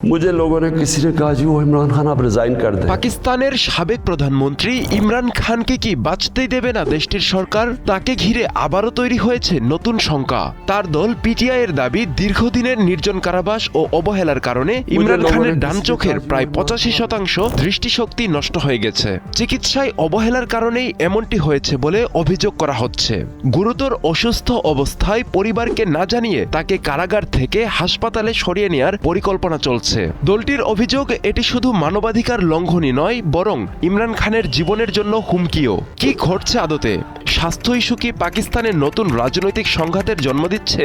मुझे लोगों ने किसी ने कहा जी वो इमरान खान आप रिजाइन कर दें। পাকিস্তানের সাবেক প্রধানমন্ত্রী ইমরান খানকে কি বাঁচতেই দেবে না দেশটির সরকার? তাকে ঘিরে আবারও তৈরি হয়েছে নতুন শঙ্কা। তার দল পিটিআই এর দাবি দীর্ঘদিনের নির্জন কারাবাস ও অবহেলার কারণে ইমরান খানের ডান চোখের প্রায় 85% দৃষ্টিশক্তি নষ্ট হয়ে গেছে। চিকিৎসায় অবহেলার কারণেই এমনটি হয়েছে বলে অভিযোগ করা হচ্ছে। গুরুতর অসুস্থ অবস্থায় পরিবারকে না জানিয়ে তাকে কারাগার থেকে হাসপাতালে সরিয়ে নেয়ার পরিকল্পনা চলছে। দলটির অভিযোগ এটি শুধু মানবাধিকার লঙ্ঘনই নয়, বরং ইমরান খানের জীবনের জন্য হুমকিও। কি ঘটছে আদতে? স্বাস্থ্য ইস্যু কি পাকিস্তানের নতুন রাজনৈতিক সংঘাতের জন্ম দিচ্ছে?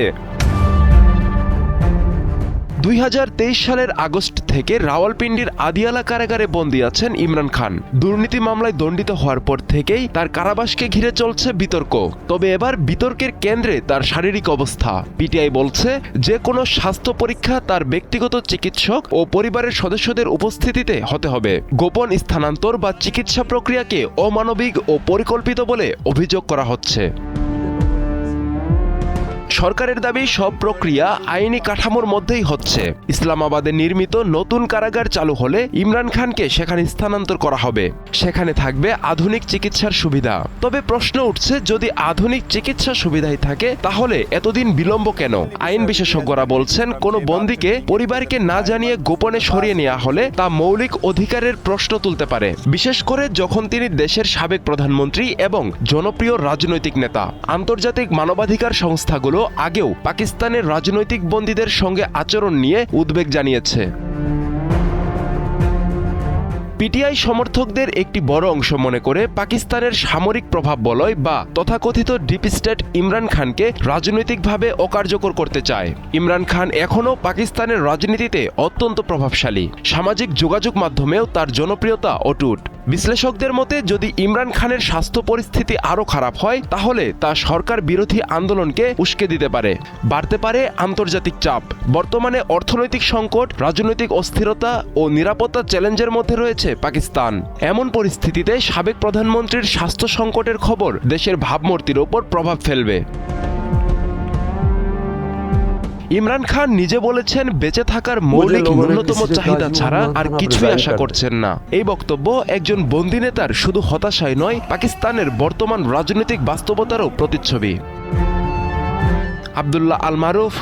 2023 সালের আগস্ট থেকে রাওয়ালপিন্ডির আদিয়ালা কারাগারে বন্দী আছেন ইমরান খান। দুর্নীতি মামলায় দণ্ডিত হওয়ার পর থেকেই তার কারাবাসকে ঘিরে চলছে বিতর্ক। তবে এবার বিতর্কের কেন্দ্রে তার শারীরিক অবস্থা। পিটিআই বলছে যে কোনো স্বাস্থ্য পরীক্ষা তার ব্যক্তিগত চিকিৎসক ও পরিবারের সদস্যদের উপস্থিতিতে হতে হবে। গোপন স্থানান্তর বা চিকিৎসা প্রক্রিয়াকে অমানবিক ও পরিকল্পিত বলে অভিযোগ করা হচ্ছে। সরকারের দাবি সব প্রক্রিয়া আইনি কাঠামোর মধ্যেই হচ্ছে। ইসলামাবাদে নির্মিত নতুন কারাগার চালু হলে ইমরান খানকে সেখানে স্থানান্তর করা হবে। সেখানে থাকবে আধুনিক চিকিৎসার সুবিধা। তবে প্রশ্ন উঠছে, যদি আধুনিক চিকিৎসা সুবিধাই থাকে তাহলে এতদিন বিলম্ব কেন? আইন বিশেষজ্ঞরা বলছেন, কোনো বন্দীকে পরিবারকে না জানিয়ে গোপনে সরিয়ে নেওয়া হলে তা মৌলিক অধিকারের প্রশ্ন তুলতে পারে, বিশেষ করে যখন তিনি দেশের সাবেক প্রধানমন্ত্রী এবং জনপ্রিয় রাজনৈতিক নেতা। আন্তর্জাতিক মানবাধিকার সংস্থাগুলো আগেও পাকিস্তানের রাজনৈতিক বন্দীদের সঙ্গে আচরণ নিয়ে উদ্বেগ জানিয়েছে। পিটিআই সমর্থকদের একটি বড় অংশ মনে করে পাকিস্তানের সামরিক প্রভাব বলয় বা তথাকথিত ডিপ স্টেট ইমরান খানকে রাজনৈতিকভাবে অকার্যকর করতে চায়। ইমরান খান এখনও পাকিস্তানের রাজনীতিতে অত্যন্ত প্রভাবশালী। সামাজিক যোগাযোগ মাধ্যমেও তার জনপ্রিয়তা অটুট। বিশ্লেষকদের মতে, যদি ইমরান খানের স্বাস্থ্য পরিস্থিতি আরও খারাপ হয় তাহলে তা সরকার বিরোধী আন্দোলনকে উস্কে দিতে পারে। বাড়তে পারে আন্তর্জাতিক চাপ। বর্তমানে অর্থনৈতিক সংকট, রাজনৈতিক অস্থিরতা ও নিরাপত্তা চ্যালেঞ্জের মধ্যে রয়েছে পাকিস্তান। এমন পরিস্থিতিতে সাবেক প্রধানমন্ত্রীর স্বাস্থ্য সংকটের খবর দেশের ভাবমূর্তির ওপর প্রভাব ফেলবে। ইমরান খান নিজে বলেছেন, বেঁচে থাকার মৌলিক ন্যূনতম চাহিদা ছাড়া আর কিছুই আশা করছেন না। এই বক্তব্য একজন বন্দী নেতার শুধু হতাশাই নয়, পাকিস্তানের বর্তমান রাজনৈতিক বাস্তবতারও প্রতিচ্ছবি। আব্দুল্লাহ আল মারুফ,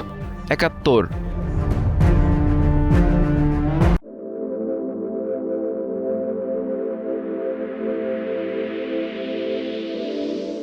৭১।